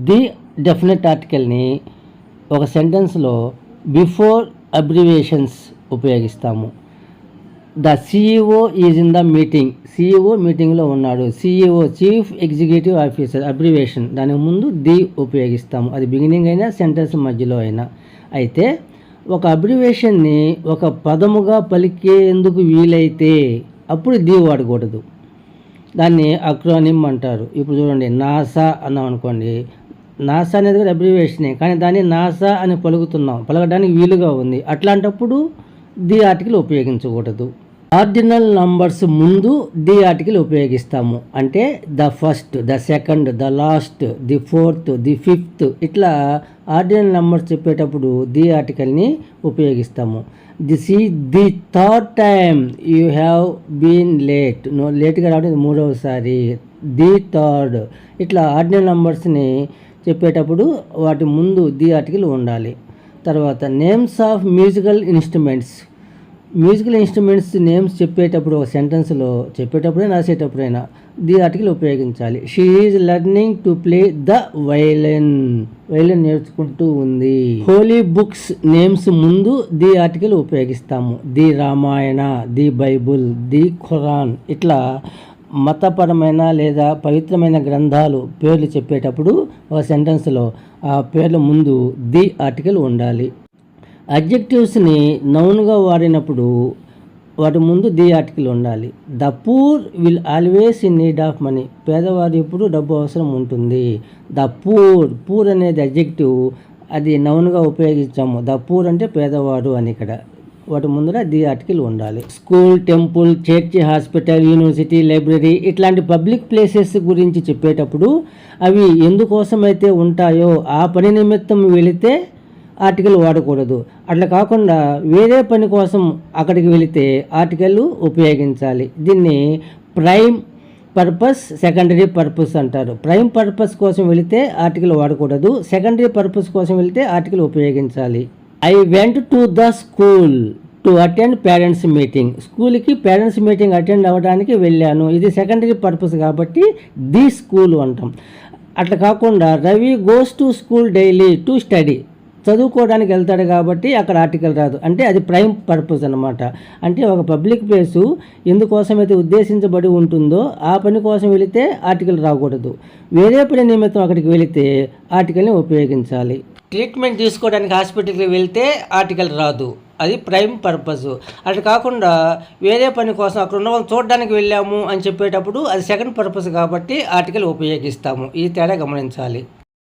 The definite ఆర్టికల్ని ఒక సెంటెన్స్లో before abbreviations ఉపయోగిస్తాము. The CEO is in the meeting. CEO మీటింగ్లో ఉన్నాడు. CEO chief executive officer abbreviation, దానికి ముందు ది ఉపయోగిస్తాము. అది బిగినింగ్ అయినా సెంటెన్స్ మధ్యలో అయినా. అయితే ఒక అబ్రివేషన్ని ఒక పదముగా పలికేందుకు వీలైతే అప్పుడు ది వాడకూడదు. దాన్ని అక్రోనిమ్ అంటారు. ఇప్పుడు చూడండి, నాసా అన్నాం అనుకోండి. నాసా అనేది కూడా అబ్రివేషనే, కానీ దాన్ని నాసా అని పలుకుతున్నాం, పలకడానికి వీలుగా ఉంది. అట్లాంటప్పుడు ది ఆర్టికల్ ఉపయోగించకూడదు. ఆర్డినల్ నంబర్స్ ముందు ది ఆర్టికల్ ఉపయోగిస్తాము. అంటే the first, the second, the last, the fourth, the fifth, ఇట్లా ఆర్డినల్ నంబర్స్ చెప్పేటప్పుడు ది ఆర్టికల్ని ఉపయోగిస్తాము. This is the third time you have been late. లేట్గా రావడం మూడవసారి. ది థర్డ్, ఇట్లా ఆర్డినల్ నంబర్స్ని చెప్పేటప్పుడు వాటి ముందు ది ఆర్టికల్ ఉండాలి. తర్వాత names of musical instruments. Musical instruments names చెప్పేటప్పుడు ఒక సెంటెన్స్లో చెప్పేటప్పుడైనా రాసేటప్పుడైనా ది ఆర్టికల్ ఉపయోగించాలి. She is learning to play the violin. Violin నేర్చుకుంటూ ఉంది. హోలీ బుక్స్ నేమ్స్ ముందు ది ఆర్టికల్ ఉపయోగిస్తాము. The Ramayana, the Bible, the Quran, ఇట్లా మతపరమైన లేదా పవిత్రమైన గ్రంథాలు పేర్లు చెప్పేటప్పుడు ఒక సెంటెన్స్లో ఆ పేర్ల ముందు ది ఆర్టికల్ ఉండాలి. అడ్జెక్టివ్స్ని నౌన్గా వాడినప్పుడు వాటి ముందు ది ఆర్టికల్ ఉండాలి. The poor will always in need of money. పేదవారు ఎప్పుడు డబ్బు అవసరం ఉంటుంది. ద పూర్ అనేది అడ్జెక్టివ్, అది నౌన్గా ఉపయోగించాము. ద పూర్ అంటే పేదవాడు అని. ఇక్కడ వాటి ముందర ది ఆర్టికల్ ఉండాలి. School, temple, church, hospital, university, library, ఇట్లాంటి పబ్లిక్ ప్లేసెస్ గురించి చెప్పేటప్పుడు అవి ఎందుకోసమైతే ఉంటాయో ఆ పని నిమిత్తం వెళితే ఆర్టికల్ వాడకూడదు. అట్లా కాకుండా వేరే పని కోసం అక్కడికి వెళితే ఆర్టికల్ ఉపయోగించాలి. దీన్ని ప్రైమ్ పర్పస్, సెకండరీ పర్పస్ అంటారు. ప్రైమ్ పర్పస్ కోసం వెళితే ఆర్టికల్ వాడకూడదు. సెకండరీ పర్పస్ కోసం వెళితే ఆర్టికల్ ఉపయోగించాలి. I went to the school to attend parents meeting. స్కూల్కి పేరెంట్స్ మీటింగ్ అటెండ్ అవ్వడానికి వెళ్ళాను. ఇది సెకండరీ పర్పస్ కాబట్టి ది స్కూల్ అంటాం. అట్లా కాకుండా Ravi goes to school daily to study. చదువుకోవడానికి వెళ్తాడు కాబట్టి అక్కడ ఆర్టికల్ రాదు. అంటే అది ప్రైమ్ పర్పస్ అనమాట. అంటే ఒక పబ్లిక్ ప్లేసు ఎందుకోసమైతే ఉద్దేశించబడి ఉంటుందో ఆ పని కోసం వెళితే ఆర్టికల్ రాకూడదు. వేరే పని నిమిత్తం అక్కడికి వెళితే ఆర్టికల్ని ఉపయోగించాలి. ట్రీట్మెంట్ తీసుకోవడానికి హాస్పిటల్కి వెళ్తే ఆర్టికల్ రాదు, అది ప్రైమ్ పర్పస్. అట్లా కాకుండా వేరే పని కోసం అక్కడ ఉన్న వాళ్ళని చూడడానికి వెళ్ళాము అని చెప్పేటప్పుడు అది సెకండ్ పర్పస్ కాబట్టి ఆర్టికల్ ఉపయోగిస్తాము. ఈ తేడా గమనించాలి.